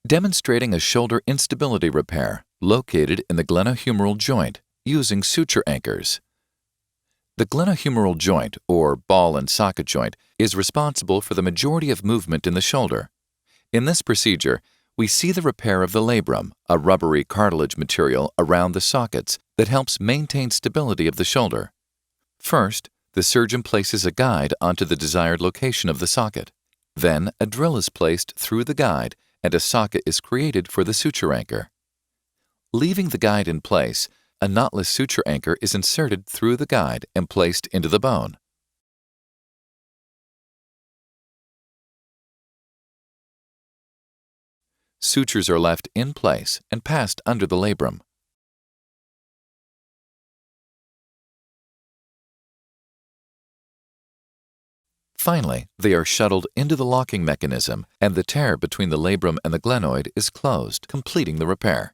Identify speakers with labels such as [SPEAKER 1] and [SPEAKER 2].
[SPEAKER 1] Demonstrating a shoulder instability repair located in the glenohumeral joint using suture anchors. The glenohumeral joint, or ball and socket joint, is responsible for the majority of movement in the shoulder. In this procedure, we see the repair of the labrum, a rubbery cartilage material around the sockets that helps maintain stability of the shoulder. First, the surgeon places a guide onto the desired location of the socket. Then, a drill is placed through the guide and a socket is created for the suture anchor. Leaving the guide in place, a knotless suture anchor is inserted through the guide and placed into the bone. Sutures are left in place and passed under the labrum. Finally, they are shuttled into the locking mechanism and the tear between the labrum and the glenoid is closed, completing the repair.